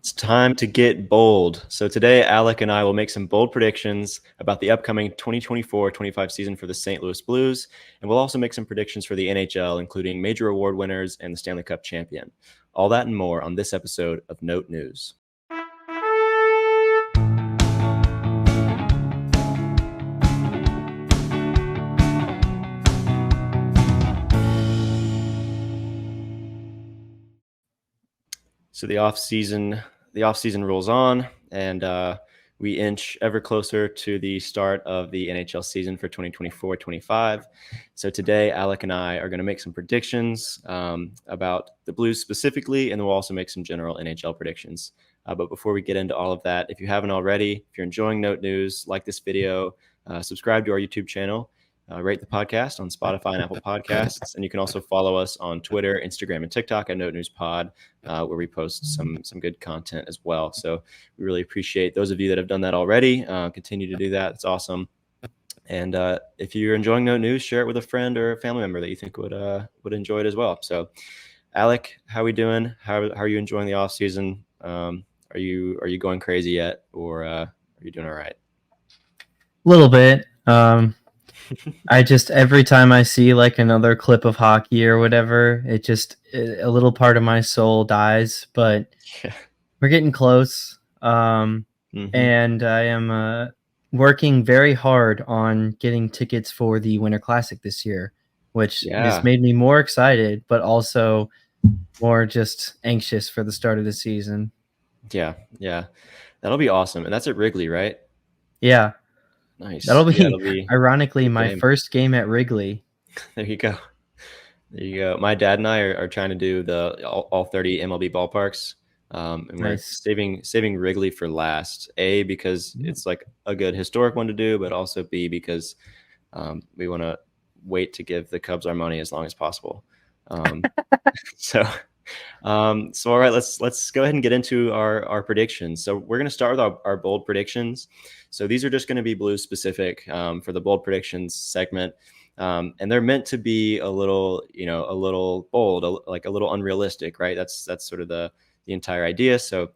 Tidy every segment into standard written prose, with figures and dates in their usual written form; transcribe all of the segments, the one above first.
It's time to get bold. So today, Alec and I will make some bold predictions about the upcoming 2024-25 season for the St. Louis Blues, and we'll also make some predictions for the NHL, including major award winners and the Stanley Cup champion. All that and more on this episode of Note News. So the off season rolls on, and we inch ever closer to the start of the NHL season for 2024-25. So today, Alec and I are going to make some predictions about the Blues specifically, and then we'll also make some general NHL predictions. But before we get into all of that, if you haven't already, if you're enjoying Note News, like this video, subscribe to our YouTube channel. Rate the podcast on Spotify and Apple Podcasts, and you can also follow us on Twitter, Instagram, and TikTok at Note News Pod, where we post some good content as well. So we really appreciate those of you that have done that already. Continue to do that; it's awesome. And if you're enjoying Note News, share it with a friend or a family member that you think would enjoy it as well. So, Alec, how are we doing? How are you enjoying the off season? Are you going crazy yet, or are you doing all right? A little bit. I just, every time I see like another clip of hockey or whatever, a little part of my soul dies, but we're getting close. And I am working very hard on getting tickets for the Winter Classic this year, which has made me more excited, but also more just anxious for the start of the season. Yeah. That'll be awesome. And that's at Wrigley, right? Yeah. Nice. That'll be ironically my first game at Wrigley. There you go. My dad and I are trying to do all 30 MLB ballparks. And we're saving Wrigley for last. A, because it's like a good historic one to do, but also B, because we want to wait to give the Cubs our money as long as possible. So all right, let's go ahead and get into our predictions. So we're going to start with our bold predictions. So these are just going to be Blues specific for the bold predictions segment. And they're meant to be a little bold, like a little unrealistic, right? That's sort of the entire idea. So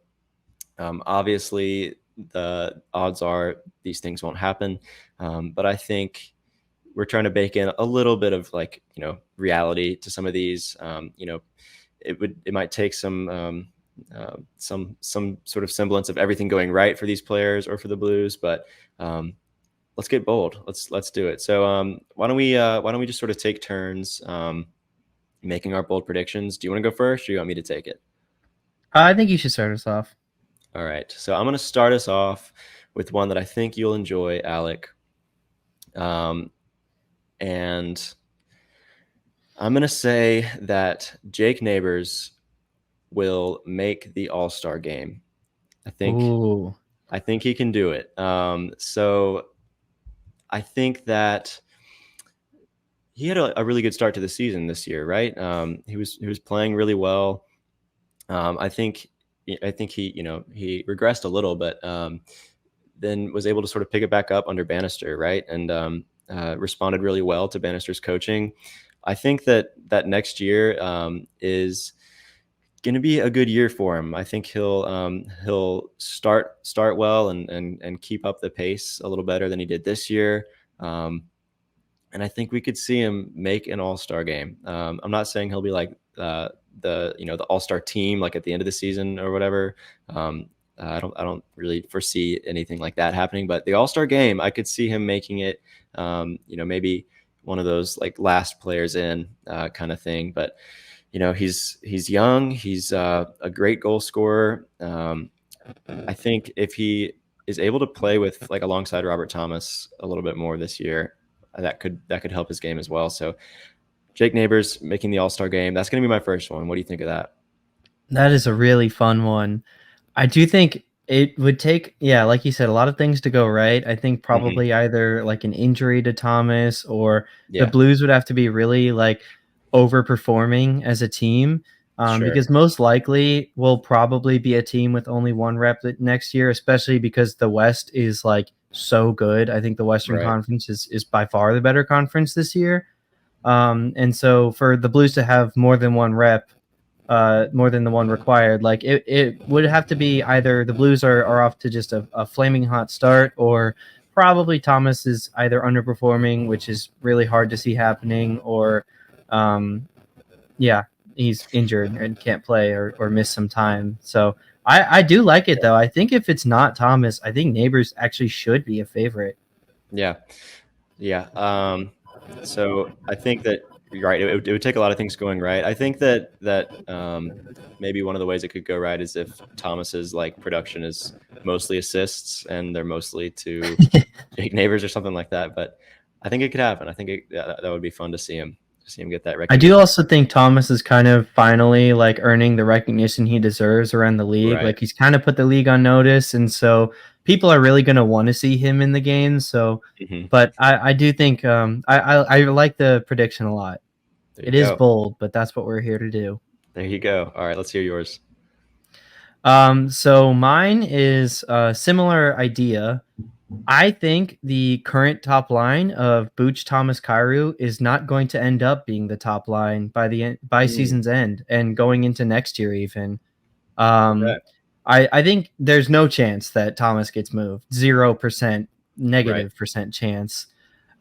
obviously the odds are these things won't happen. But I think we're trying to bake in a little bit of reality to some of these. It might take some sort of semblance of everything going right for these players or for the Blues, but let's get bold. Let's do it. So why don't we just sort of take turns making our bold predictions? Do you want to go first, or do you want me to take it? I think you should start us off. All right. So I'm going to start us off with one that I think you'll enjoy, Alec. And I'm going to say that Jake Neighbors will make the All-Star game. I think he can do it. So I think that he had a really good start to the season this year, right? He was playing really well. I think he regressed a little, but then was able to sort of pick it back up under Bannister, right? And responded really well to Bannister's coaching. I think that next year is going to be a good year for him. I think he'll start well and keep up the pace a little better than he did this year. And I think we could see him make an All-Star game. I'm not saying he'll be like the All-Star team like at the end of the season or whatever. I don't really foresee anything like that happening, but the All-Star game, I could see him making it. Maybe one of those like last players in kind of thing. But he's young. He's a great goal scorer. I think if he is able to play with like alongside Robert Thomas a little bit more this year, that could help his game as well. So Jake Neighbors making the All-Star game. That's going to be my first one. What do you think of that? That is a really fun one. I do think it would take, like you said, a lot of things to go right. I think probably either like an injury to Thomas or the Blues would have to be really like overperforming as a team because most likely we'll probably be a team with only one rep next year, especially because the West is like so good. I think the Western Conference is by far the better conference this year. And so for the Blues to have more than one rep more than the one required. Like it would have to be either the Blues are off to just a flaming hot start, or probably Thomas is either underperforming, which is really hard to see happening, or yeah, he's injured and can't play or miss some time. So I do like it though. I think if it's not Thomas, I think Neighbors actually should be a favorite. Yeah. Yeah. So I think that you're right. It would take a lot of things going right. I think that maybe one of the ways it could go right is if Thomas's like production is mostly assists and they're mostly to Jake Neighbors or something like that. But I think it could happen. I think that would be fun to see him get that I do recognition. also think Thomas is kind of finally like earning the recognition he deserves around the league. Right. Like he's kind of put the league on notice, and so people are really going to want to see him in the game. So, Hmm. but I do think I like the prediction a lot. There you It is go. bold, but that's what we're here to do. There you go. All right. Let's hear yours. So mine is a similar idea. I think the current top line of Booch, Thomas, Kairu is not going to end up being the top line by Mm, season's end and going into next year even. Um, okay. I think there's no chance that Thomas gets moved. 0% Right. negative percent chance.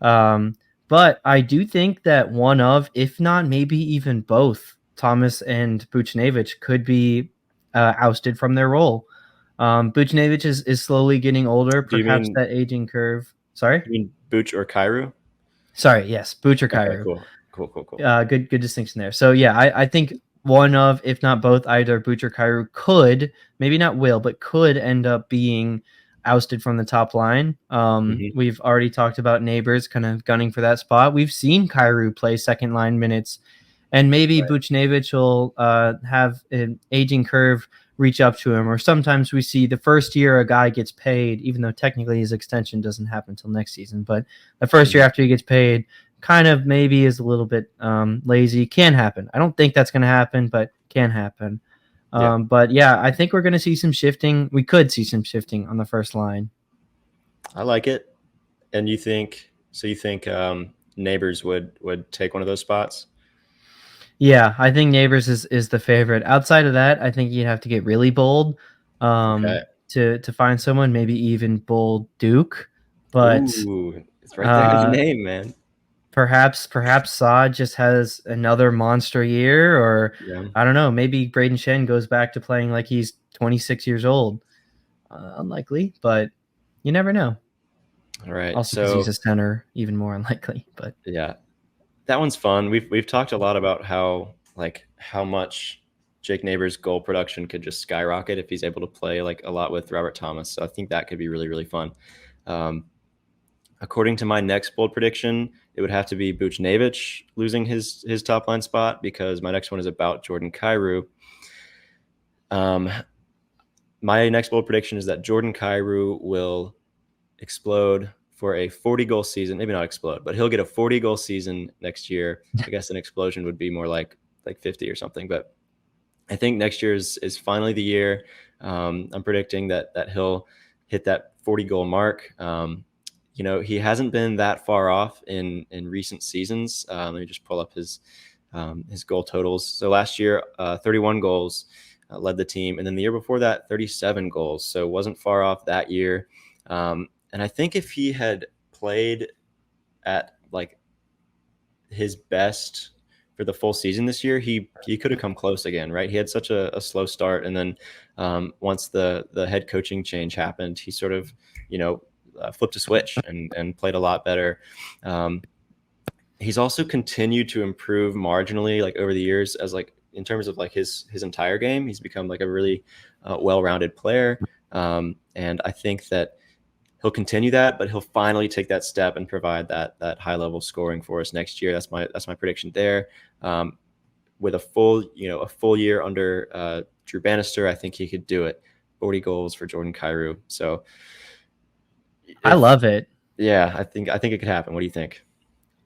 Um, but I do think that one of, if not maybe even both, Thomas and Buchnevich could be ousted from their role. Buchnevich is slowly getting older, Do you perhaps mean that aging curve. Sorry? you mean Booch or Kairu? Sorry, yes, Buch or Okay. Kairu. Cool. Cool. Cool. Cool. Good distinction there. So yeah, I think one of, if not both, either Butch or Kairu could, maybe not will, but could end up being ousted from the top line. Hmm. We've already talked about Neighbors kind of gunning for that spot. We've seen Kairu play second line minutes, and maybe Right. Buchnevich will have an aging curve reach up to him. Or sometimes we see the first year a guy gets paid, even though technically his extension doesn't happen until next season, but the first year Mhm. after he gets paid, kind of maybe is a little bit lazy. Can happen. I don't think that's going to happen, but can happen. Yeah. But yeah, I think we're going to see some shifting. We could see some shifting on the first line. I like it. And you think so? You think Neighbors would take one of those spots? Yeah, I think Neighbors is the favorite. Outside of that, I think you'd have to get really bold Okay. to find someone, maybe even bold Duke. But Ooh, it's right there in his uh, name, man. perhaps Saad just has another monster year, or Yeah. I don't know. Maybe Braden Shen goes back to playing like he's 26 years old. Unlikely, but you never know. All right. Also, because he's So a center, even more unlikely. But yeah, that one's fun. We've talked a lot about how much Jake Neighbors' goal production could just skyrocket if he's able to play like a lot with Robert Thomas. So I think that could be really really fun. Um, According to my next bold prediction, it would have to be Buchnevich losing his top line spot because my next one is about Jordan Kyrou. Um, my next bold prediction is that Jordan Kyrou will explode for a 40-goal season. Maybe not explode, but he'll get a 40-goal season next year. I guess an explosion would be more like 50 or something. But I think next year is finally the year. I'm predicting that he'll hit that 40-goal mark. He hasn't been that far off in recent seasons. Let me just pull up his goal totals. So last year, 31 goals led the team, and then the year before that, 37 goals. So wasn't far off that year. And I think if he had played at like his best for the full season this year, he could have come close again, right? He had such a slow start, and then once the head coaching change happened, he sort of flipped a switch and played a lot better. Um, he's also continued to improve marginally like over the years as like in terms of like his entire game. He's become like a really well-rounded player, and I think that he'll continue that, but he'll finally take that step and provide that high level scoring for us next year. That's my prediction there. With a full year under Drew Bannister, I think he could do it. 40 goals for Jordan Kyrou. So I if love it. yeah, I think it could happen. What do you think?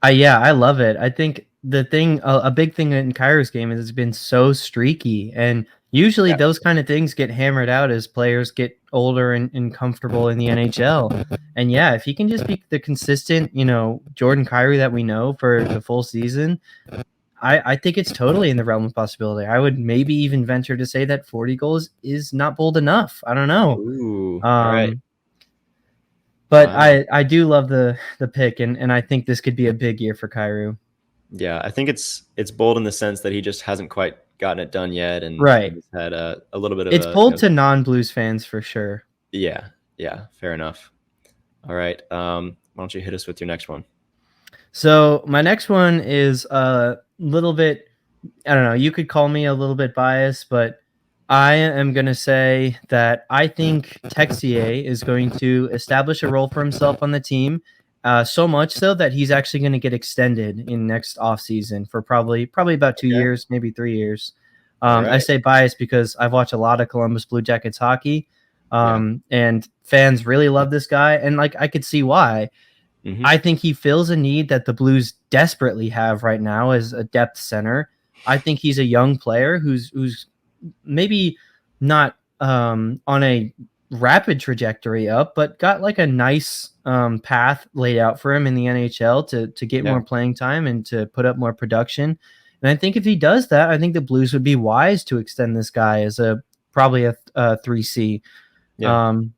Yeah, I love it. I think the thing, a big thing in Kairos game is it's been so streaky, and usually Yeah. those kind of things get hammered out as players get older and comfortable in the NHL. And yeah, if he can just be the consistent, Jordan Kyrie that we know for the full season, I think it's totally in the realm of possibility. I would maybe even venture to say that 40 goals is not bold enough. I don't know. Ooh, all right. Um, but Wow. I do love the pick, and I think this could be a big year for Kyrou. Yeah, I think it's bold in the sense that he just hasn't quite gotten it done yet, and Right. he's had a little bit of It's a, bold to non-Blues fans for sure. yeah, yeah, fair enough. All right, why don't you hit us with your next one? So my next one is a little bit, I don't know, you could call me a little bit biased, but I am going to say that I think Texier is going to establish a role for himself on the team, so much so that he's actually going to get extended in next offseason for probably about 2 years, maybe 3 years. All I right. say biased because I've watched a lot of Columbus Blue Jackets hockey, Yeah. and fans really love this guy, and like I could see why. Mm-hmm. I think he fills a need that the Blues desperately have right now as a depth center. I think he's a young player who's maybe not on a rapid trajectory up, but got like a nice path laid out for him in the NHL to get Yeah. more playing time and to put up more production. And I think if he does that, I think the Blues would be wise to extend this guy as a probably a 3C. Yeah. Um,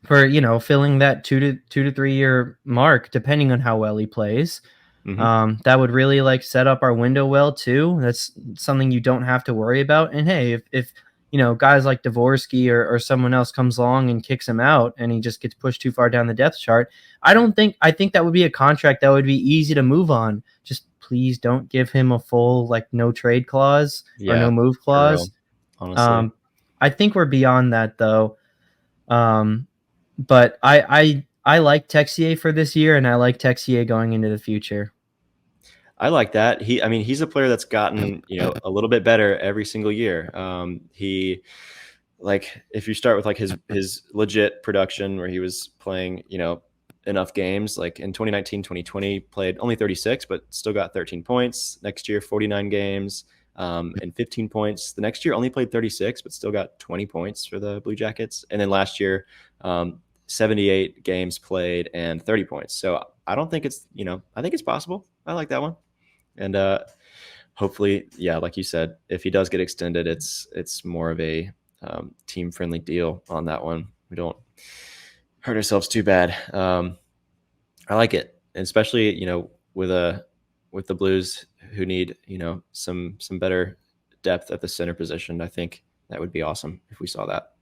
for filling that 2 to 3 year mark, depending on how well he plays. Mm-hmm. That would really like set up our window well too. That's something you don't have to worry about. And hey, if guys like Dvorsky or someone else comes along and kicks him out, and he just gets pushed too far down the depth chart, I think that would be a contract that would be easy to move on. Just please don't give him a full like no trade clause or Yeah, no move for real, clause. honestly. Um, I think we're beyond that though. Um, but I like Texier for this year, and I like Texier going into the future. I like that. I mean, he's a player that's gotten, a little bit better every single year. Like if you start with like his legit production where he was playing, enough games, like in 2019, 2020, played only 36, but still got 13 points. Next year, 49 games, and 15 points. The next year only played 36, but still got 20 points for the Blue Jackets. And then last year, 78 games played and 30 points. So I don't think I think it's possible. I like that one. And hopefully, yeah, like you said, if he does get extended, it's more of a team friendly deal on that one. We don't hurt ourselves too bad. I like it, and especially with the Blues who need some better depth at the center position. I think that would be awesome if we saw that.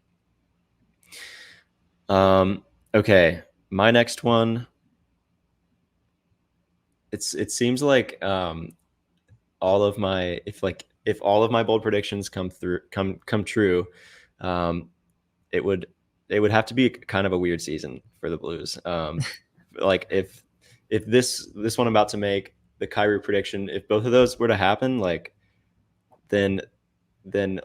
Okay, my next one. It seems like all of my if all of my bold predictions come true, um, it would have to be kind of a weird season for the Blues. Like if this one I'm about to make, the Kyrie prediction, if both of those were to happen, like then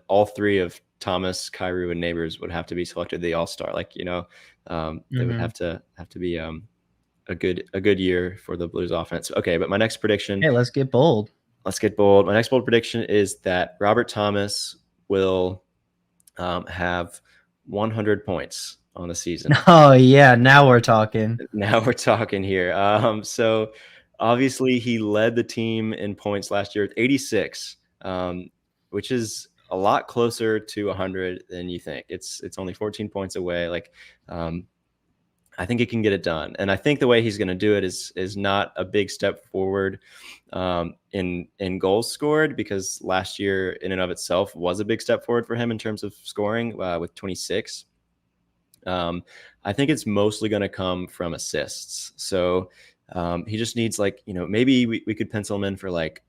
all three of Thomas, Kyrie, and Neighbors would have to be selected the All-Star. Like it would Mm-hmm. have to be a good year for the Blues offense. Okay, but my next prediction. Hey, let's get bold. Let's get bold. My next bold prediction is that Robert Thomas will have 100 points on the season. Oh yeah, now we're talking. Now we're talking here. So obviously he led the team in points last year with 86, which is a lot closer to 100 than you think. It's only 14 points away. Like, I think he can get it done, and I think the way he's going to do it is not a big step forward in goals scored, because last year in and of itself was a big step forward for him in terms of scoring with 26. I think it's mostly going to come from assists. So he just needs maybe we could pencil him in for like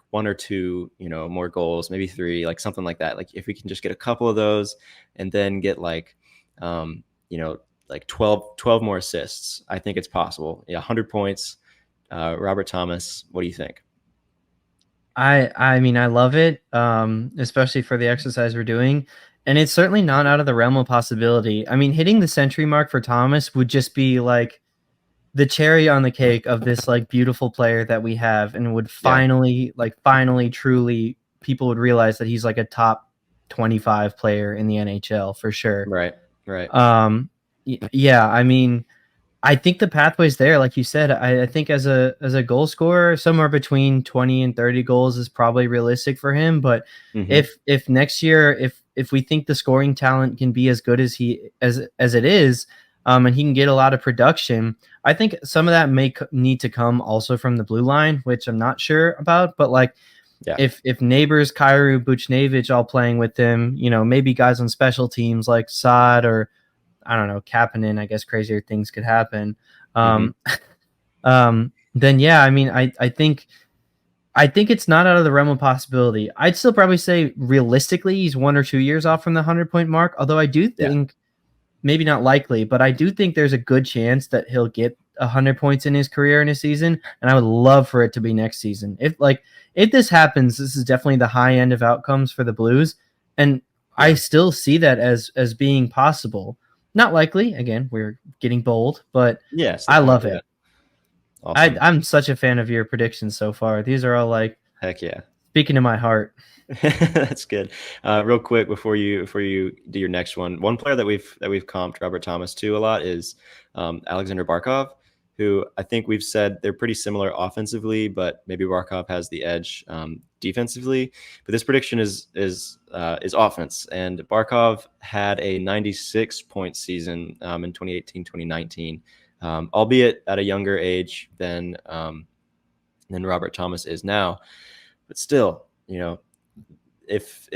one or two, more goals, maybe three, like something like that. Like if we can just get a couple of those and then get like 12 more assists, I think it's possible. Yeah, 100 points. Robert Thomas, what do you think? I mean, I love it, especially for the exercise we're doing, and it's certainly not out of the realm of possibility. I mean, hitting the century mark for Thomas would just be like the cherry on the cake of this like beautiful player that we have, and would Yeah, finally truly people would realize that he's like a top 25 player in the NHL for sure. right, right. Yeah, I mean, I think the pathway's there, like you said. I think as a goal scorer, somewhere between 20 and 30 goals is probably realistic for him. But Hmm. if next year, if we think the scoring talent can be as good as he as it is, and he can get a lot of production, I think some of that may need to come also from the blue line, which I'm not sure about. But like Yeah. if Neighbors, Kyrou, Buchnevich all playing with him, maybe guys on special teams like Saad or I don't know, Kapanen, I guess crazier things could happen. Hmm. Um, then yeah, I mean, I think it's not out of the realm of possibility. I'd still probably say realistically he's 1 or 2 years off from the 100 point mark. Although I do Yeah. think maybe not likely, but I do think there's a good chance that he'll get 100 points in his career in a season, and I would love for it to be next season. If this happens, this is definitely the high end of outcomes for the Blues, and I Yeah. still see that as being possible. Not likely. Again, we're getting bold, but Yeah. That's the I point. love Yeah. it. Awesome. I'm such a fan of your predictions so far. These are all like Heck yeah. speaking to my heart. That's good. Real quick before you do your next one, one player that we've comped Robert Thomas to a lot is Alexander Barkov, who I think we've said they're pretty similar offensively, but maybe Barkov has the edge defensively. But this prediction is offense, and Barkov had a 96-point season in 2018-2019, albeit at a younger age than Robert Thomas is now, but still, if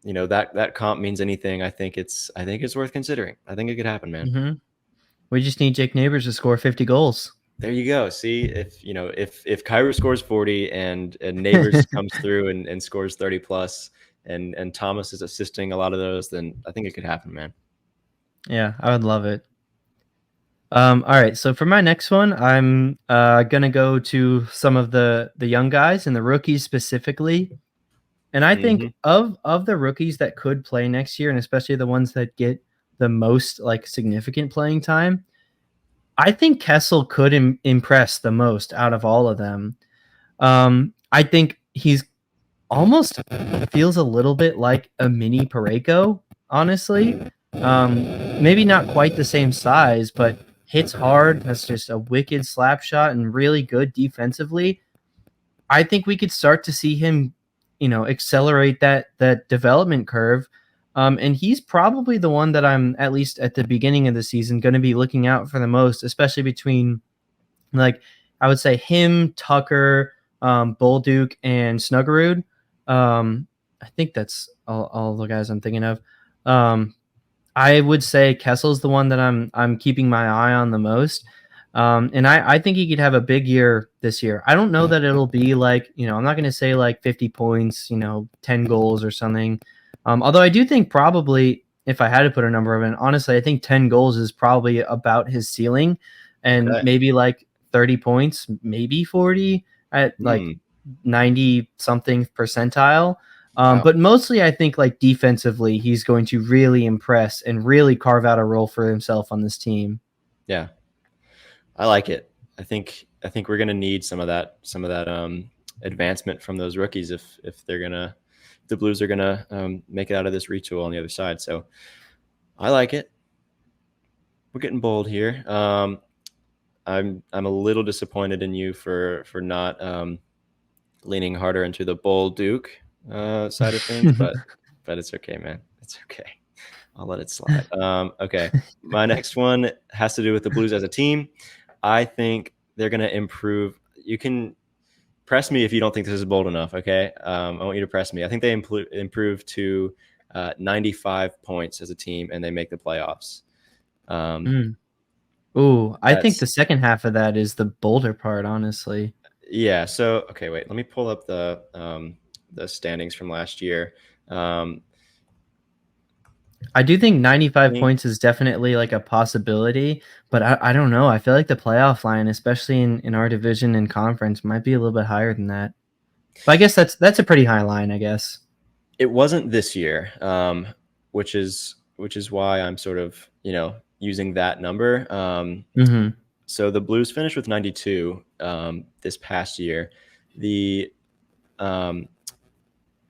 that comp means anything, I think it's worth considering. I think it could happen, man. Mm-hmm. We just need Jake Neighbors to score 50 goals. There you go. See, if Kyra scores 40 and Neighbors comes through and scores 30 plus, and Thomas is assisting a lot of those, then I think it could happen, man. Yeah, I would love it. All right, so for my next one, I'm gonna go to some of the young guys and the rookies specifically. And I think Hmm. of the rookies that could play next year, and especially the ones that get the most like significant playing time, I think Kessel could impress the most out of all of them. I think he's almost feels a little bit like a mini Pareko, honestly. Maybe not quite the same size, but hits hard. That's just a wicked slap shot and really good defensively. I think we could start to see him, accelerate that development curve. And he's probably the one that I'm at least at the beginning of the season going to be looking out for the most, especially between like I would say him, Tucker, Bolduc, and Snuggerud. I think that's all the guys I'm thinking of. Um, I would say Kessel's the one that I'm keeping my eye on the most. And I think he could have a big year this year. I don't know that it'll be like, I'm not going to say like 50 points, 10 goals or something. Although I do think probably if I had to put a number of it, honestly, I think 10 goals is probably about his ceiling and Okay. maybe like 30 points, maybe 40 at like Hmm. 90 something percentile. Wow. But mostly, I think like defensively, he's going to really impress and really carve out a role for himself on this team. Yeah, I like it. I think we're gonna need some of that advancement from those rookies if the Blues are gonna make it out of this retool on the other side. So I like it. We're getting bold here. I'm a little disappointed in you for not leaning harder into the bold Duke side of things, but it's okay, man. It's okay. I'll let it slide. Okay, my next one has to do with the Blues as a team. I think they're gonna improve. You can press me if you don't think this is bold enough. Okay, I want you to press me. I think they improve to 95 points as a team, and they make the playoffs. Um, Mm. Ooh, I think that's the second half of that is the bolder part, honestly. Yeah. So okay, wait. Let me pull up the standings from last year. Um, I do think I 95 think points is definitely like a possibility, but I don't know. I feel like the playoff line, especially in our division and conference, might be a little bit higher than that. But I guess that's a pretty high line, I guess. it wasn't this year, which is why I'm sort of using that number. Mm-hmm. So the Blues finished with 92 this past year. The um,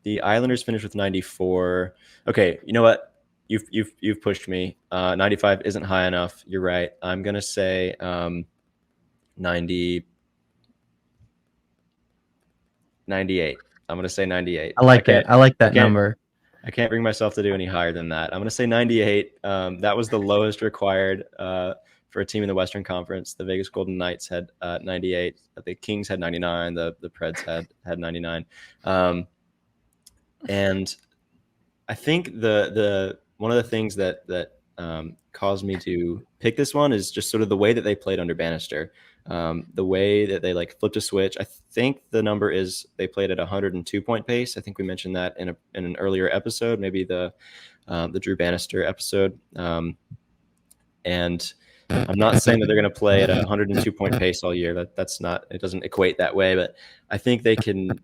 the Islanders finished with 94. Okay, you know what? you've pushed me. 95 isn't high enough. You're right. I'm gonna say 90, 98. I'm gonna say 98. I like that. I like I that can't number. I can't bring myself to do any higher than that. I'm gonna say 98. That was the lowest required for a team in the Western Conference. The Vegas Golden Knights had 98. The Kings had 99. The Preds had 99. And I think the one of the things that caused me to pick this one is just sort of the way that they played under Bannister, the way that they like flipped a switch. I think the number is they played at a 102 point pace. I think we mentioned that in an earlier episode, maybe the Drew Bannister episode. And I'm not saying that they're going to play at a 102 point pace all year. That's not, it doesn't equate that way, but I think they can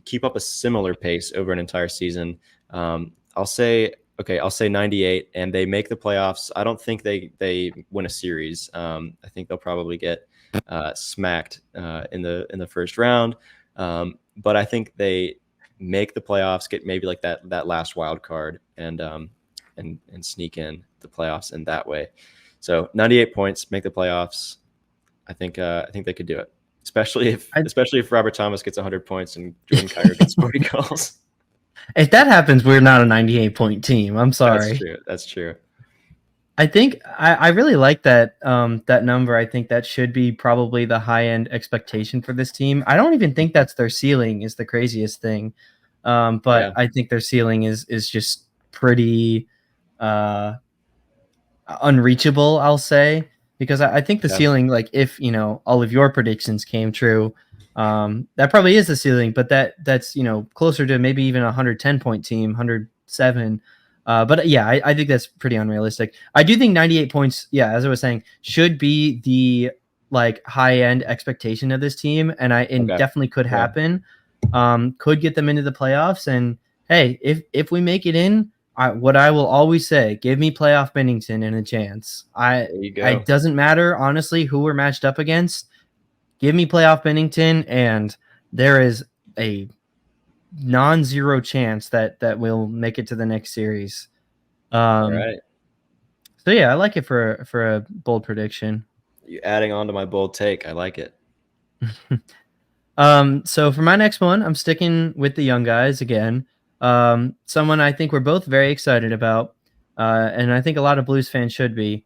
keep up a similar pace over an entire season. I'll say 98, and they make the playoffs. I don't think they win a series. I think they'll probably get smacked in the first round. But I think they make the playoffs, get maybe like that last wild card, and sneak in the playoffs in that way. So 98 points, make the playoffs. I think they could do it, especially if Robert Thomas gets 100 points and Jordan Kyrou gets 40 goals. If that happens, we're not a 98 point team. I'm sorry. That's true. I think I really like that that number. I think that should be probably the high end expectation for this team. I don't even think that's their ceiling is the craziest thing. But Yeah. I think their ceiling is just pretty unreachable, I'll say, because I think the ceiling, like if all of your predictions came true, that probably is the ceiling, but that's closer to maybe even a 110 point team, 107. But yeah, I think that's pretty unrealistic. I do think 98 points, yeah, as I was saying, should be the like high end expectation of this team, and definitely could happen. Could get them into the playoffs, and hey, if we make it in, what I will always say, give me playoff Bennington and a chance. There you go. It doesn't matter, honestly, who we're matched up against. Give me playoff Bennington, and there is a non-zero chance that we'll make it to the next series. All right. So yeah, I like it for a bold prediction. You adding on to my bold take. I like it. So for my next one, I'm sticking with the young guys again. Someone I think we're both very excited about, and I think a lot of Blues fans should be.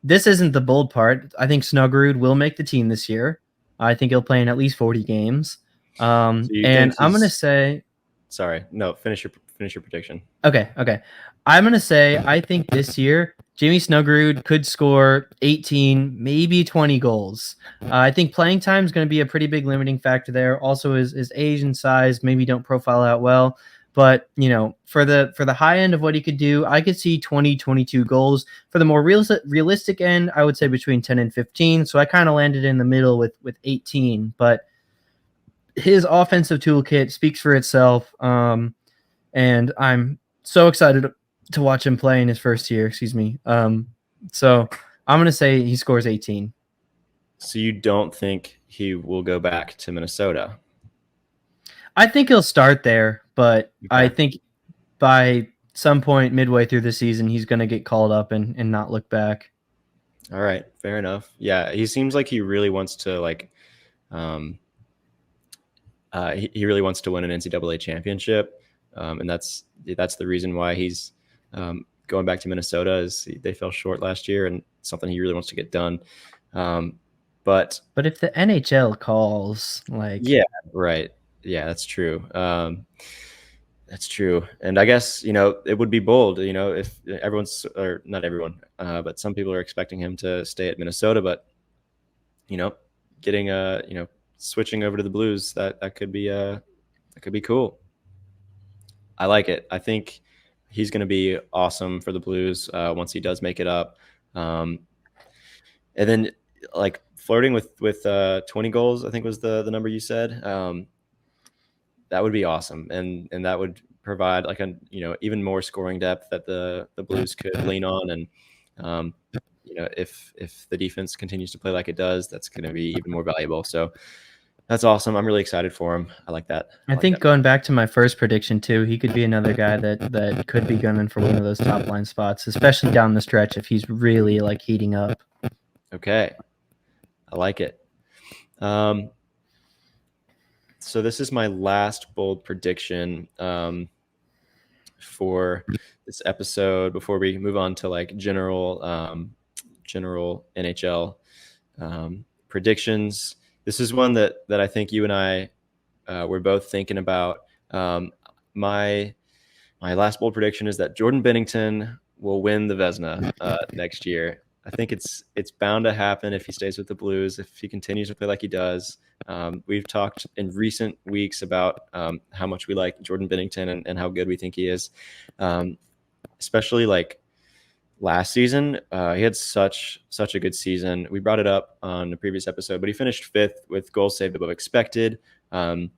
This isn't the bold part. I think Snuggerud will make the team this year. I think he'll play in at least 40 games. And I'm going to say... Sorry. No, finish your prediction. Okay. I'm going to say I think this year Jimmy Snuggerud could score 18, maybe 20 goals. I think playing time is going to be a pretty big limiting factor there. Also, his age and size maybe don't profile out well. But, for the high end of what he could do, I could see 20, 22 goals. For the more realistic end, I would say between 10 and 15. So I kind of landed in the middle with 18. But his offensive toolkit speaks for itself. And I'm so excited to watch him play in his first year. Excuse me. So I'm going to say he scores 18. So you don't think he will go back to Minnesota? I think he'll start there, but okay. I think by some point midway through the season, he's going to get called up and not look back. All right. Fair enough. Yeah. He seems like he really wants to he really wants to win an NCAA championship. And that's the reason why he's going back to Minnesota is they fell short last year and something he really wants to get done. But if the NHL calls, yeah, right. Yeah, that's true. That's true. And I guess, it would be bold, if everyone's, or not everyone, but some people are expecting him to stay at Minnesota, but, getting switching over to the Blues, that could be cool. I like it. I think he's going to be awesome for the Blues once he does make it up. And then flirting with 20 goals, I think was the number you said. That would be awesome. And that would provide even more scoring depth that the Blues could lean on. And, if the defense continues to play like it does, that's going to be even more valuable. So That's awesome. I'm really excited for him. I like that. I I like think that. going back to my first prediction too, he could be another guy that could be gunning for one of those top line spots, especially down the stretch if he's really like heating up. Okay. I like it. So this is my last bold prediction for this episode before we move on to like general NHL predictions. This is one that I think you and I were both thinking about. My last bold prediction is that Jordan Binnington will win the Vezina next year. I think it's bound to happen if he stays with the Blues, if he continues to play like he does. We've talked in recent weeks about how much we like Jordan Binnington and how good we think he is, especially like last season. He had such a good season. We brought it up on the previous episode, but he finished fifth with goals saved above expected at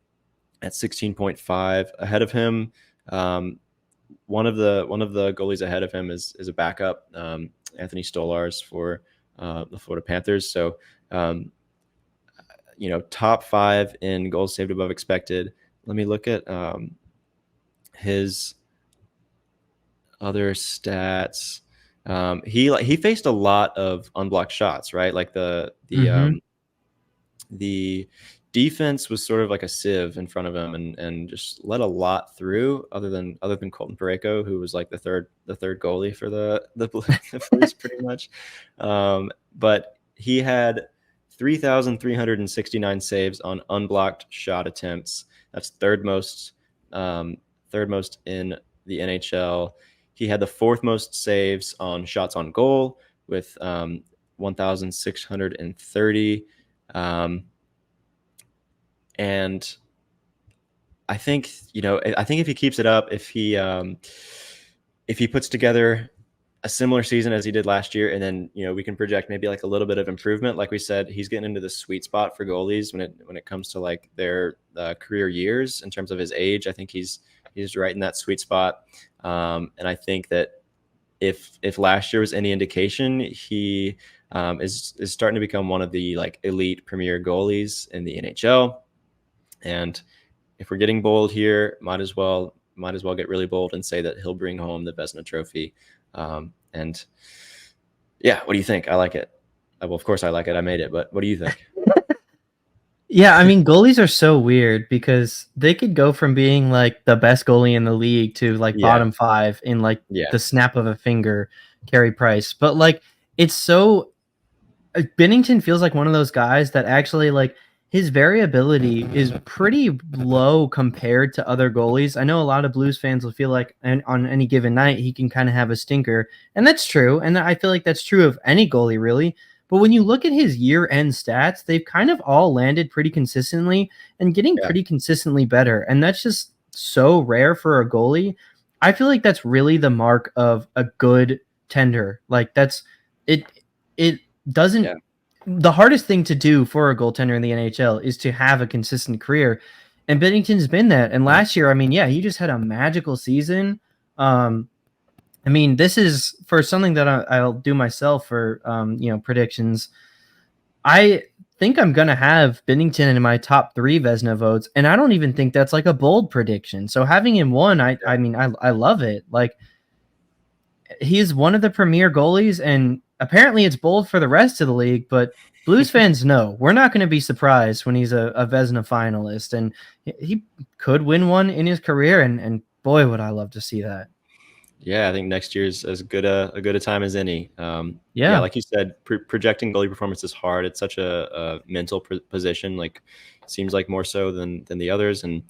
16.5. Ahead of him, one of the goalies ahead of him is a backup, Anthony Stolarz for the Florida Panthers. So, top 5 in goals saved above expected. Let me look at his other stats. He faced a lot of unblocked shots, right? Like the defense was sort of like a sieve in front of him and just let a lot through other than Colton Parayko, who was like the third goalie for the Blues pretty much. But he had 3,369 saves on unblocked shot attempts. That's third most in the NHL. He had the fourth most saves on shots on goal with 1,630. And I think if he keeps it up, if he puts together a similar season as he did last year, and then we can project maybe like a little bit of improvement. Like we said, he's getting into the sweet spot for goalies when it comes to like their career years in terms of his age. I think he's right in that sweet spot, and I think that if last year was any indication, he is starting to become one of the like elite premier goalies in the NHL. And if we're getting bold here, might as well get really bold and say that he'll bring home the Vezina Trophy. And yeah, what do you think? I like it. Well, of course I like it. I made it, but what do you think? Yeah, I mean, goalies are so weird because they could go from being like the best goalie in the league to like bottom 5 in like the snap of a finger, Carey Price. But like, it's so Binnington feels like one of those guys that actually like his variability is pretty low compared to other goalies. I know a lot of Blues fans will feel like on any given night he can kind of have a stinker, and that's true. And I feel like that's true of any goalie really. But when you look at his year-end stats, they've kind of all landed pretty consistently and getting pretty consistently better. And that's just so rare for a goalie. I feel like that's really the mark of a good tender. Like that's it. It doesn't. Yeah. The hardest thing to do for a goaltender in the NHL is to have a consistent career, and Binnington's been that. And last year, I mean, yeah, he just had a magical season. I mean, this is for something that I'll do myself for predictions. I think I'm gonna have Binnington in my top 3 Vezina votes, and I don't even think that's like a bold prediction. So having him one, I mean, I love it. Like he's one of the premier goalies, and apparently it's bold for the rest of the league. But Blues fans know we're not going to be surprised when he's a Vezina finalist, and he could win one in his career. And boy, would I love to see that. Yeah, I think next year's as good a time as any. Yeah, like you said, projecting goalie performance is hard. It's such a mental position. Like, seems like more so than the others, and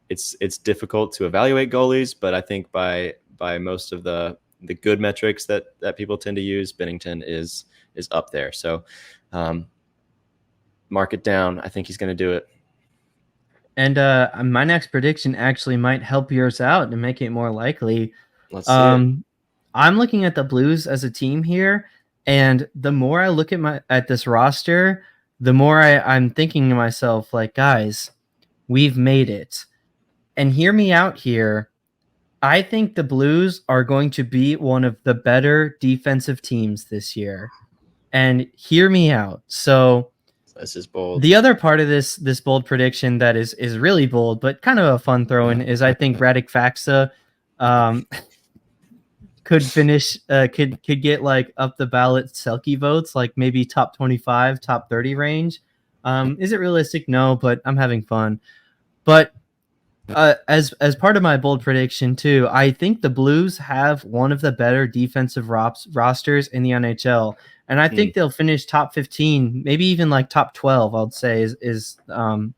it's difficult to evaluate goalies. But I think by most of the good metrics that people tend to use, Binnington is up there. So mark it down. I think he's going to do it. And my next prediction actually might help yours out and make it more likely. Let's see it. I'm looking at the Blues as a team here, and the more I look at this roster, the more I'm thinking to myself, like, guys, we've made it. And hear me out here. I think the Blues are going to be one of the better defensive teams this year. And hear me out. So This is bold. The other part of this bold prediction that is really bold, but kind of a fun throw-in, is I think Radek Faksa could finish, could get like up the ballot Selkie votes, like maybe top 25, top 30 range. Is it realistic? No, but I'm having fun. But as part of my bold prediction too, I think the Blues have one of the better defensive rosters in the NHL, and I think they'll finish top 15, maybe even like top 12. I'd say is the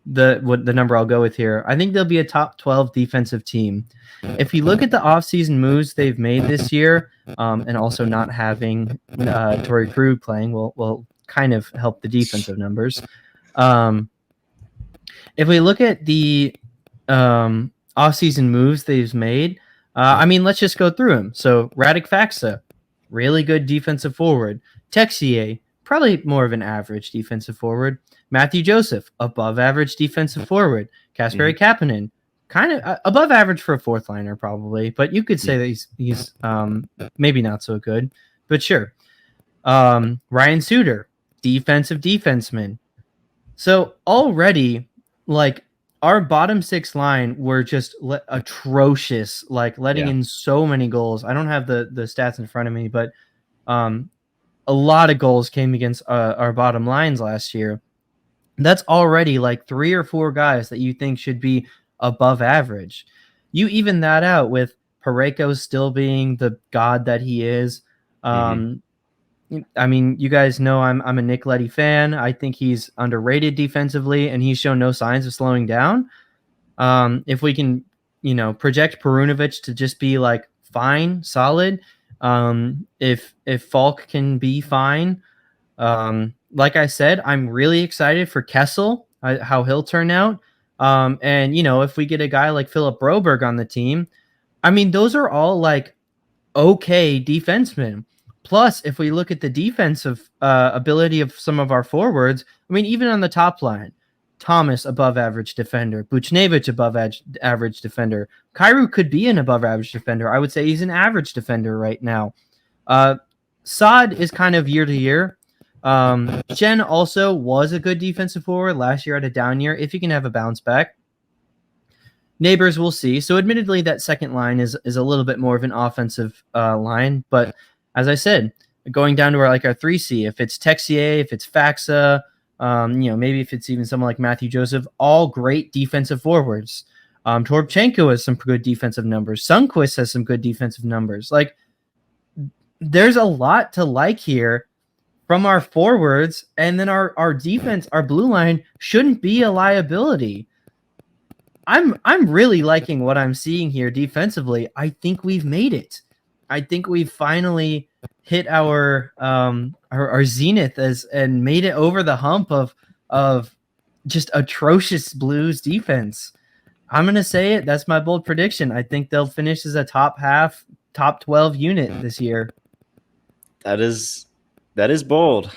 number I'll go with here. I think they'll be a top 12 defensive team. If you look at the offseason moves they've made this year, and also not having Torrey Krug playing will kind of help the defensive numbers. If we look at the offseason moves they've made, I mean, let's just go through them. So Radek Faksa, really good defensive forward. Texier, probably more of an average defensive forward. Matthew Joseph, above average defensive forward. Kasperi Kapanen, kind of above average for a fourth liner, probably, but you could say that he's maybe not so good, but sure. Ryan Suter, defensive defenseman. So already, like, our bottom six line were just atrocious, like letting in so many goals. I don't have the stats in front of me, but a lot of goals came against our bottom lines last year. That's already like 3 or 4 guys that you think should be above average. You even that out with Parayko still being the god that he is. I mean, you guys know I'm a Nick Leddy fan. I think he's underrated defensively, and he's shown no signs of slowing down. If we can, project Perunovic to just be like fine, solid. If Falk can be fine, like I said, I'm really excited for Kessel, how he'll turn out. And if we get a guy like Philip Broberg on the team, I mean, those are all like okay defensemen. Plus, if we look at the defensive ability of some of our forwards, I mean, even on the top line, Thomas, above average defender. Buchnevich, above average defender. Kyrou could be an above average defender. I would say he's an average defender right now. Saad is kind of year to year. Jen also was a good defensive forward. Last year had a down year. If he can have a bounce back. Neighbors, we'll see. So admittedly, that second line is a little bit more of an offensive line, but as I said, going down to our 3C, if it's Texier, if it's Faksa, maybe if it's even someone like Matthew Joseph, all great defensive forwards. Toropchenko has some good defensive numbers. Sundqvist has some good defensive numbers. Like, there's a lot to like here from our forwards, and then our defense, our blue line shouldn't be a liability. I'm really liking what I'm seeing here defensively. I think we've made it. I think we've finally hit our zenith and made it over the hump of just atrocious Blues defense. I'm gonna say it. That's my bold prediction. I think they'll finish as a top 12 unit this year. That is bold.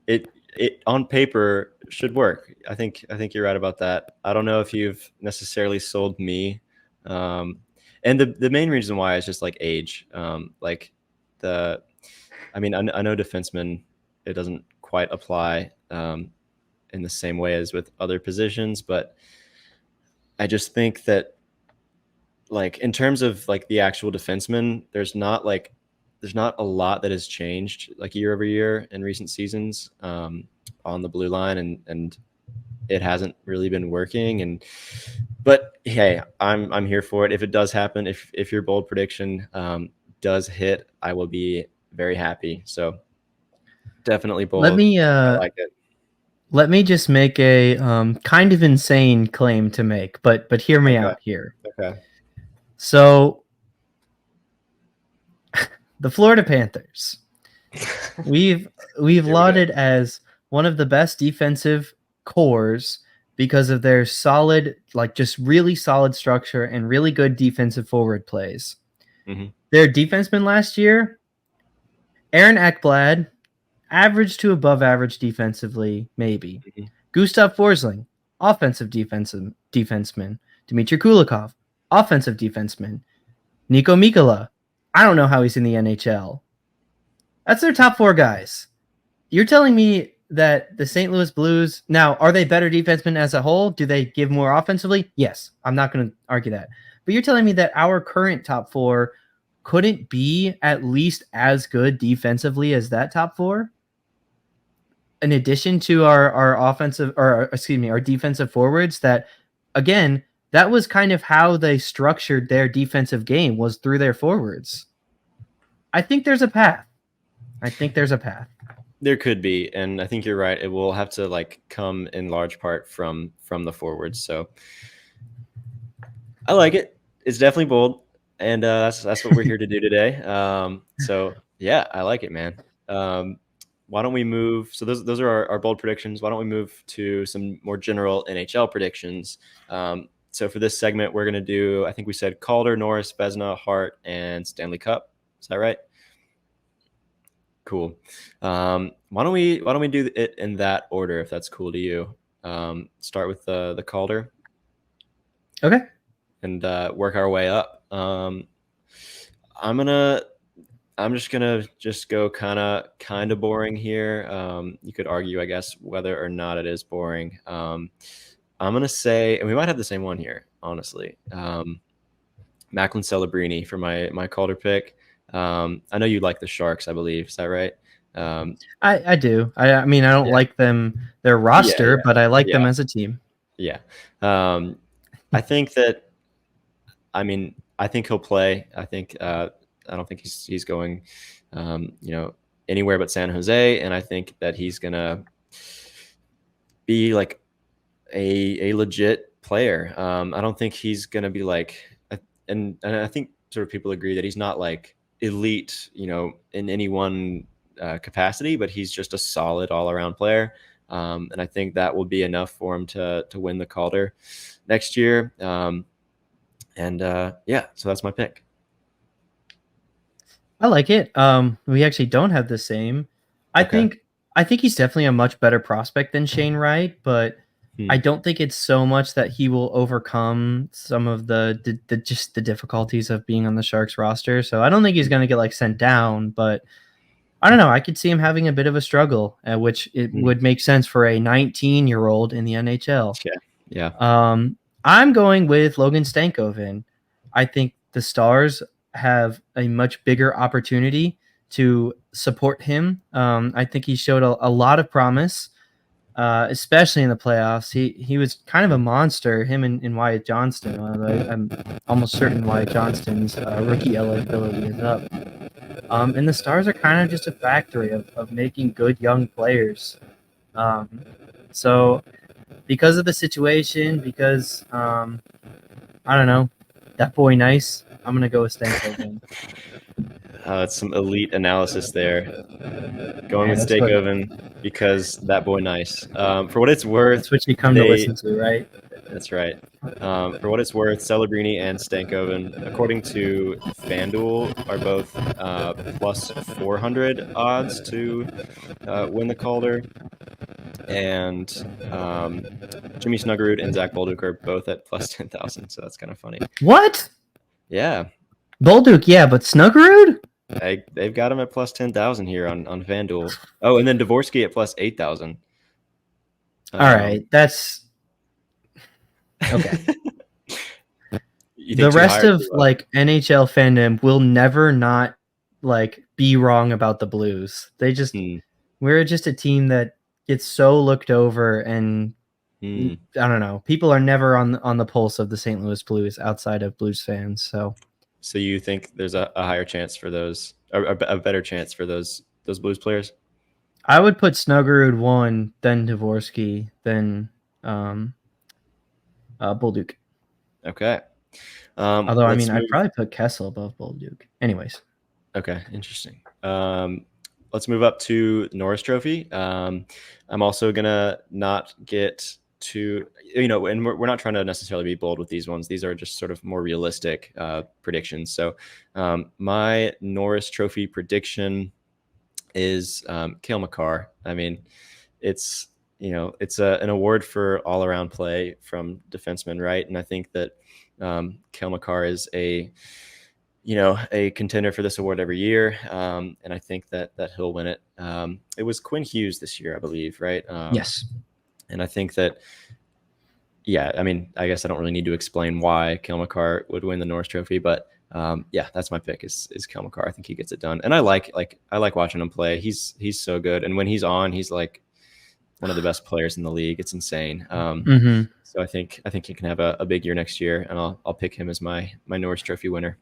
It on paper should work. I think you're right about that. I don't know if you've necessarily sold me. And the main reason why is just like age. I know defensemen, it doesn't quite apply in the same way as with other positions, but I just think that, like, in terms of like the actual defenseman, there's not a lot that has changed like year over year in recent seasons on the blue line, and it hasn't really been working. But hey, I'm here for it. If it does happen, if your bold prediction does hit, I will be very happy. So definitely bold. I like it. Let me just make a kind of insane claim to make, but hear me out here. Okay. So the Florida Panthers, we've lauded as one of the best defensive cores because of their solid, like just really solid structure and really good defensive forward plays. Their defenseman last year, Aaron Ekblad, average to above average defensively, maybe. Gustav Forsling, offensive defenseman. Dmitry Kulikov, offensive defenseman. Nico Mikkola, I don't know how he's in the NHL. That's their top 4 guys. You're telling me that the St. Louis Blues, now, are they better defensemen as a whole? Do they give more offensively? Yes. I'm not going to argue that. But you're telling me that our current top four couldn't be at least as good defensively as that top four? In addition to our offensive, or excuse me, our defensive forwards, that, again, that was kind of how they structured their defensive game, was through their forwards. I think there's a path. There could be, and I think you're right. It will have to like come in large part from the forwards. So I like it. It's definitely bold, and that's what we're here to do today. So yeah, I like it, man. Why don't we move? So those are our bold predictions. Why don't we move to some more general NHL predictions? So for this segment, we're gonna do. I think we said Calder, Norris, Vezina, Hart, and Stanley Cup. Is that right? Cool. Why don't we do it in that order if that's cool to you? Start with the Calder. Okay. And work our way up. I'm just gonna go kind of boring here. You could argue, I guess, whether or not it is boring. I'm gonna say, and we might have the same one here, honestly. Macklin Celebrini for my Calder pick. I know you like the Sharks, I believe. Is that right? I do. I mean, I don't Yeah. like them, their Yeah. roster, but I like them Yeah. as a team. Yeah. I think that. I mean, I think he'll play. I don't think he's going, anywhere but San Jose, and I think that he's gonna be like a legit player. I don't think he's gonna be like, and I think sort of people agree that he's not like elite, in any one capacity, but he's just a solid all around player. And I think that will be enough for him to win the Calder next year. And yeah, so that's my pick. I like it. We actually don't have the same. I Okay. think I think he's definitely a much better prospect than Shane Wright, but I Hmm. don't think it's so much that he will overcome some of the just the difficulties of being on the Sharks roster. So I don't think he's going to get like sent down, but I don't know. I could see him having a bit of a struggle, which it Hmm. would make sense for a 19-year-old in the NHL. Yeah. Yeah. I'm going with Logan Stankoven. I think the Stars have a much bigger opportunity to support him. I think he showed a lot of promise, especially in the playoffs. He was kind of a monster, him and Wyatt Johnston. I'm almost certain Wyatt Johnston's rookie eligibility is up. And the Stars are kind of just a factory of making good young players. So because of the situation, because I don't know, that boy nice, I'm gonna go with Stankoven. It's some elite analysis there. Going Man, with Stakeoven because that boy nice. For what it's worth, that's what you come to they listen to, right? that's right. For what it's worth, Celebrini and Stankoven, according to FanDuel, are both plus 400 odds to win the Calder. And Jimmy Snuggerud and Zach Bolduc are both at plus 10,000. So that's kind of funny. What? Yeah. Bolduc, yeah, but Snuggerud? They've got him at plus 10,000 here on FanDuel. Oh, and then Dvorsky at plus 8,000. All right, that's okay. You The think too high rest or of too low? like NHL fandom will never not like be wrong about the Blues. Hmm. We're just a team that gets so looked over, and Hmm. I don't know. People are never on the pulse of the St. Louis Blues outside of Blues fans. So you think there's a higher chance for those, or a better chance for those Blues players? I would put Snuggerud one, then Dvorsky, then um, Bolduc. Okay. Although I Let's mean, I'd move. probably put Kessel above Bolduc. Anyways, Okay, interesting. Let's move up to the Norris Trophy. I'm also gonna not get to, and we're not trying to necessarily be bold with these ones. These are just sort of more realistic predictions. So my Norris Trophy prediction is Cale Makar. I mean, it's it's an award for all around play from defensemen, right? And I think that Cale Makar is a contender for this award every year, and I think that he'll win it. It was Quinn Hughes this year, I believe, right? Yes. And I think that, yeah, I mean, I guess I don't really need to explain why Cale Makar would win the Norris Trophy, but yeah, that's my pick is Cale Makar. I think he gets it done, and I like watching him play. He's so good, and when he's on, he's like one of the best players in the league. It's insane. So I think he can have a big year next year, and I'll pick him as my Norris Trophy winner.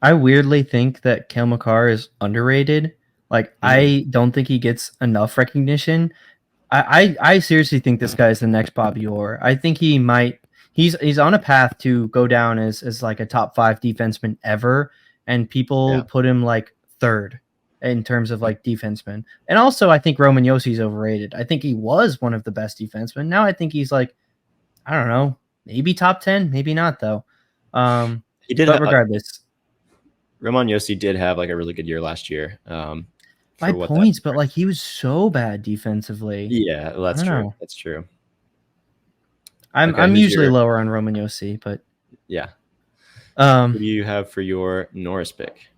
I weirdly think that Cale Makar is underrated. Like, I don't think he gets enough recognition. I seriously think this guy is the next Bobby Orr. I think he might. He's on a path to go down as like a top 5 defenseman ever, and people put him like third in terms of like defensemen. And also, I think Roman Yossi's overrated. I think he was one of the best defensemen. Now I think he's like, I don't know, maybe top 10, maybe not though. He did, but regardless, Roman Yossi did have like a really good year last year. by points, but like he was so bad defensively. Yeah, well, that's true. That's true. I'm usually lower on Roman Yossi, but yeah. Who do you have for your Norris pick?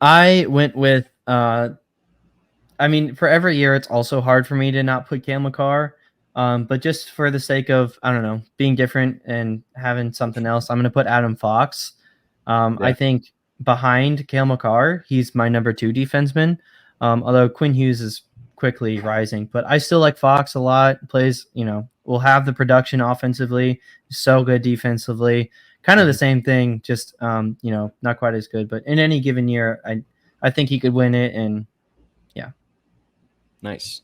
I went with I mean, for every year it's also hard for me to not put Cale Makar. But just for the sake of, I don't know, being different and having something else, I'm going to put Adam Fox. I think behind Cale Makar, he's my number 2 defenseman. Although Quinn Hughes is quickly rising, but I still like Fox a lot. Plays, will have the production offensively, so good defensively. Kind of the same thing, just not quite as good. But in any given year, I think he could win it, and yeah. Nice.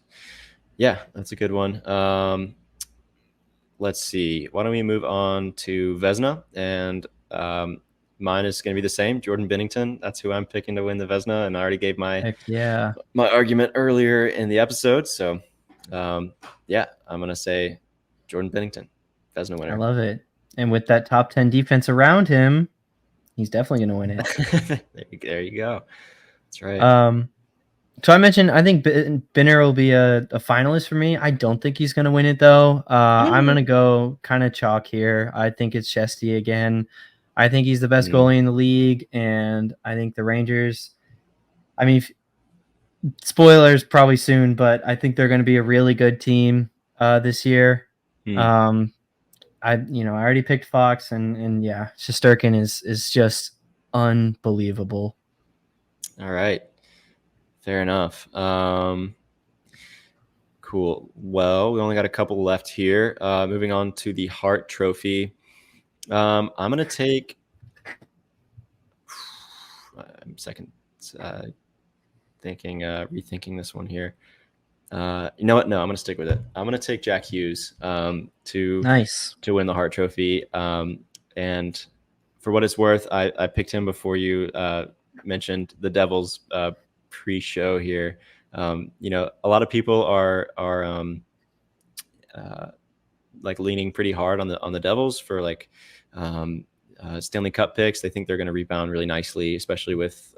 Yeah, that's a good one. Let's see. Why don't we move on to Vezina? And mine is going to be the same. Jordan Binnington. That's who I'm picking to win the Vezina, and I already gave my argument earlier in the episode. So, yeah, I'm going to say Jordan Binnington, Vezina winner. I love it. And with that top 10 defense around him, he's definitely going to win it. There you go. That's right. So I mentioned I think Binner will be a finalist for me. I don't think he's going to win it, though. I'm going to go kind of chalk here. I think it's Chesty again. I think he's the best goalie in the league, and I think the Rangers, I mean, spoilers probably soon, but I think they're going to be a really good team this year. I already picked Fox, and yeah, Shesterkin is just unbelievable. All right. Fair enough. Cool. Well, we only got a couple left here. Moving on to the Hart Trophy. I'm going to take rethinking this one here. You know what? No, I'm going to stick with it. I'm going to take Jack Hughes to win the Hart Trophy. And for what it's worth, I picked him before you mentioned the Devils pre-show here. A lot of people are like leaning pretty hard on the Devils for like Stanley Cup picks. They think they're going to rebound really nicely, especially with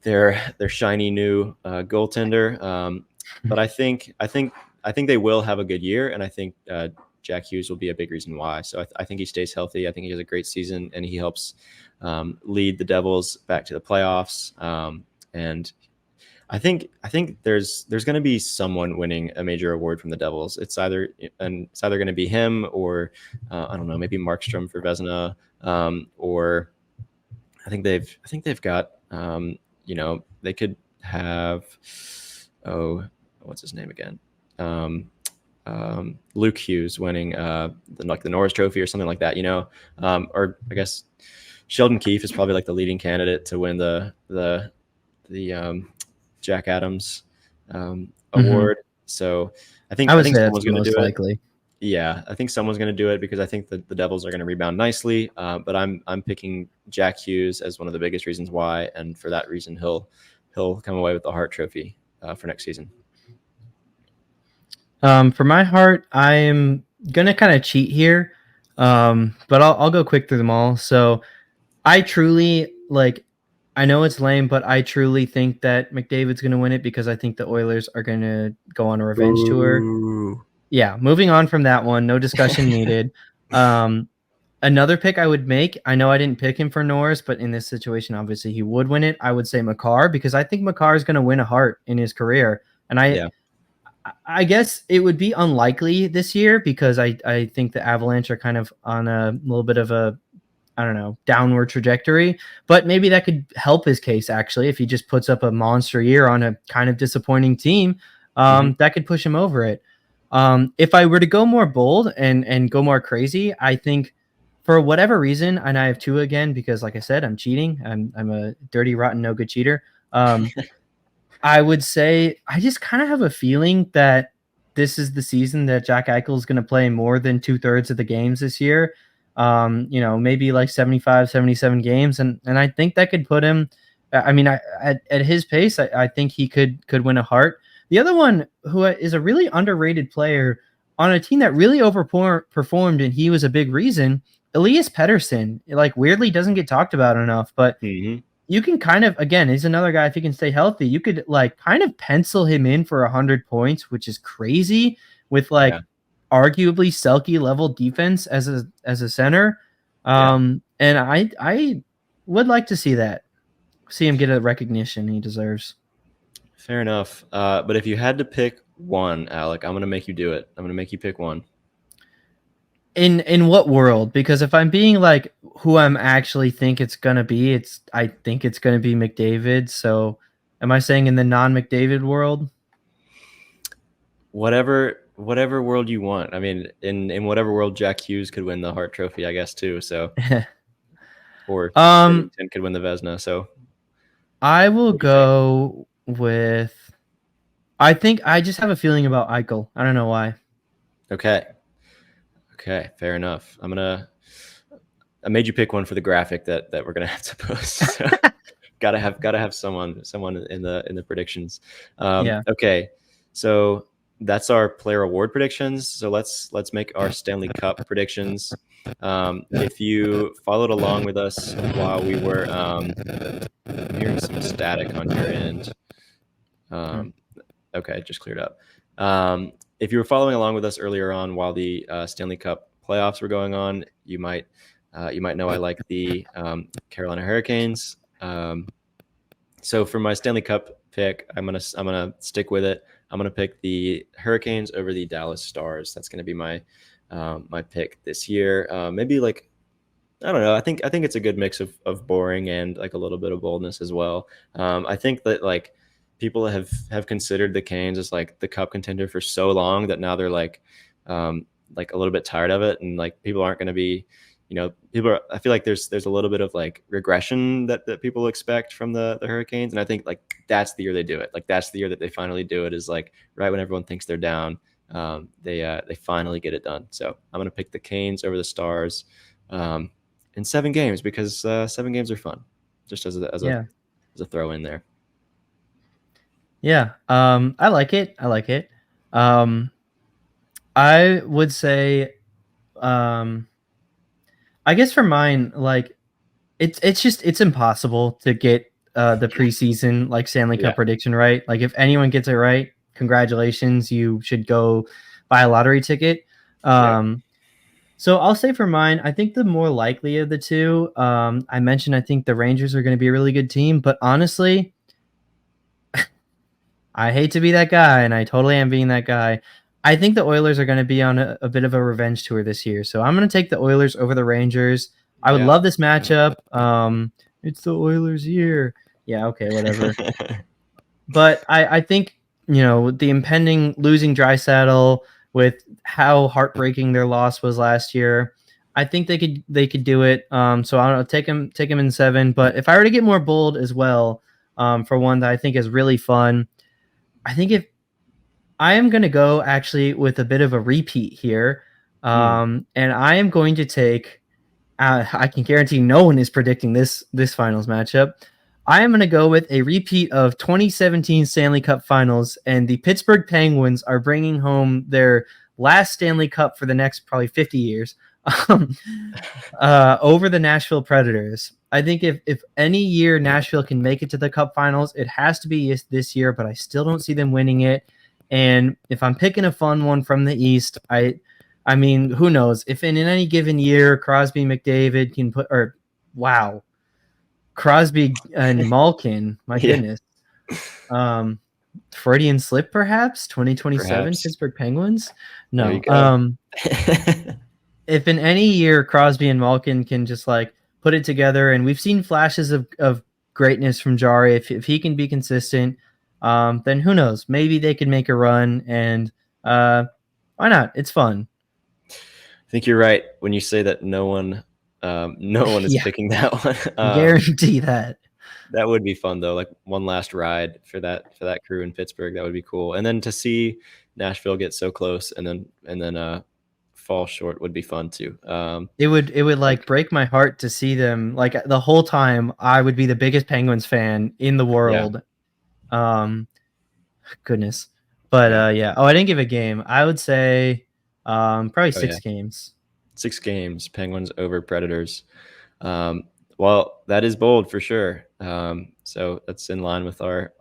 their shiny new goaltender. But I think they will have a good year, and I think Jack Hughes will be a big reason why. So I think he stays healthy. I think he has a great season, and he helps lead the Devils back to the playoffs. And I think there's going to be someone winning a major award from the Devils. It's either going to be him or I don't know, maybe Markstrom for Vezina, or I think they've got they could have what's his name again, Luke Hughes winning the Norris Trophy or something like that, or I guess Sheldon Keefe is probably like the leading candidate to win the Jack Adams award. So I think someone's going to do it. Yeah, I think someone's going to do it because I think that the Devils are going to rebound nicely. But I'm picking Jack Hughes as one of the biggest reasons why, and for that reason, he'll come away with the Hart Trophy for next season. For my Hart, I'm gonna kind of cheat here, but I'll go quick through them all. So I truly I know it's lame, but I truly think that McDavid's going to win it because I think the Oilers are going to go on a revenge tour. Yeah, moving on from that one, no discussion needed. Another pick I would make, I know I didn't pick him for Norris, but in this situation, obviously he would win it. I would say Makar, because I think Makar is going to win a Hart in his career. And Yeah. I guess it would be unlikely this year because I think the Avalanche are kind of on a little bit of a, I don't know, downward trajectory, but maybe that could help his case actually if he just puts up a monster year on a kind of disappointing team. Hmm. That could push him over it. If I were to go more bold and go more crazy, I think for whatever reason, and I have two again because, like I said, I'm cheating. I'm a dirty, rotten, no good cheater. I would say I just kind of have a feeling that this is the season that Jack Eichel is going to play more than 2/3 of the games this year. Maybe like 75, 77 games. And I think that could put him, I mean, at his pace, I think he could win a Hart. The other one who is a really underrated player on a team that really overperformed, and he was a big reason, Elias Pettersson, like weirdly doesn't get talked about enough, but Hmm. you can kind of, again, he's another guy, if he can stay healthy, you could like kind of pencil him in for 100 points, which is crazy with Yeah. like arguably Selke level defense as a center. Yeah. And I would like to see him get a recognition he deserves. Fair enough. But if you had to pick one, Alec, I'm gonna make you do it. I'm gonna make you pick one. In what world? Because if I'm being like who I'm actually think it's gonna be, I think it's gonna be McDavid. So am I saying in the non-McDavid world? Whatever world you want. I mean, in whatever world Jack Hughes could win the Hart Trophy, I guess too. So, or um Binnington could win the Vezina. So, I will what do you think? go with. I think I just have a feeling about Eichel. I don't know why. Okay. Okay. Fair enough. I made you pick one for the graphic that we're gonna have to post. So gotta have someone in the predictions. Yeah. Okay. So that's our player award predictions. So let's make our Stanley Cup predictions. If you followed along with us while we were I'm hearing some static on your end. Hmm. Okay, it just cleared up. If you were following along with us earlier on while the Stanley Cup playoffs were going on, you might know I like the Carolina Hurricanes. So for my Stanley Cup pick, I'm gonna stick with it. I'm gonna pick the Hurricanes over the Dallas Stars. That's gonna be my pick this year. Maybe like I don't know. I think it's a good mix of boring and like a little bit of boldness as well. I think that like people have considered the Canes as like the cup contender for so long that now they're like a little bit tired of it, and like people aren't going to be, people are. I feel like there's a little bit of like regression that people expect from the Hurricanes, and I think like that's the year they do it. Like that's the year that they finally do it. Is like right when everyone thinks they're down, they finally get it done. So I'm gonna pick the Canes over the Stars. In 7 games because 7 games are fun. Just Yeah. as a throw in there. Yeah. I like it. I like it. Um, I would say, um, I guess for mine, like it's impossible to get the preseason like Stanley Yeah, Cup prediction right. Like if anyone gets it right, congratulations, you should go buy a lottery ticket. yeah. Um, So I'll say for mine, I think the more likely of the two, I mentioned I think the Rangers are going to be a really good team, but honestly, I hate to be that guy, and I totally am being that guy. I think the Oilers are going to be on a bit of a revenge tour this year, so I'm going to take the Oilers over the Rangers. I would Yeah. love this matchup. It's the Oilers' year. Yeah, okay, whatever. But I think with the impending losing Drysdale, with how heartbreaking their loss was last year, I think they could do it. So I don't know, take him in 7. But if I were to get more bold as well, for one that I think is really fun, I think if I am going to go actually with a bit of a repeat here, Hmm. and I am going to take. I can guarantee no one is predicting this finals matchup. I am going to go with a repeat of 2017 Stanley Cup Finals, and the Pittsburgh Penguins are bringing home their last Stanley Cup for the next probably 50 years um, over the Nashville Predators. I think if any year Nashville can make it to the Cup Finals, it has to be this year, but I still don't see them winning it. And if I'm picking a fun one from the East, I mean, who knows? If in any given year Crosby McDavid can put, or wow, Crosby and Malkin, my Yeah, goodness. Freudian slip, perhaps 2027 perhaps. Pittsburgh Penguins. There you No. go. If in any year Crosby and Malkin can just like put it together, and we've seen flashes of greatness from Jari, if he can be consistent, then who knows? Maybe they could make a run, and why not? It's fun. I think you're right when you say that no one is Yeah, picking that one. guarantee that. That would be fun though, like one last ride for that crew in Pittsburgh. That would be cool. And then to see Nashville get so close and then fall short would be fun too. It would like break my heart to see them, like the whole time I would be the biggest Penguins fan in the Yeah, world. Um Goodness. But yeah. yeah. Oh, I didn't give a game. I would say probably Oh yeah. 6 games. 6 games, Penguins over Predators. Um, well, that is bold for sure. So that's in line with our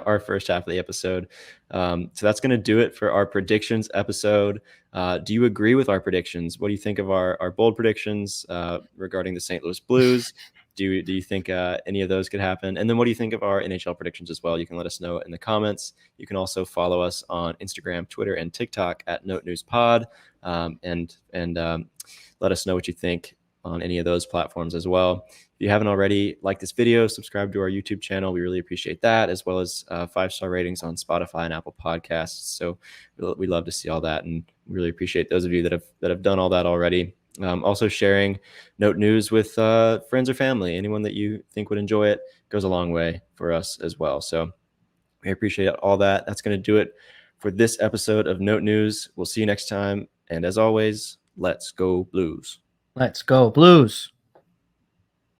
our first half of the episode. So that's going to do it for our predictions episode. Do you agree with our predictions? What do you think of our bold predictions regarding the St. Louis Blues? Do you think any of those could happen? And then what do you think of our NHL predictions as well? You can let us know in the comments. You can also follow us on Instagram, Twitter, and TikTok at Note News Pod, and let us know what you think on any of those platforms as well. If you haven't already, like this video, subscribe to our YouTube channel. We really appreciate that, as well as 5-star ratings on Spotify and Apple Podcasts. So we love to see all that, and really appreciate those of you that have done all that already. Also sharing Note News with friends or family. Anyone that you think would enjoy it goes a long way for us as well. So we appreciate all that. That's going to do it for this episode of Note News. We'll see you next time. And as always, let's go Blues. Let's go Blues.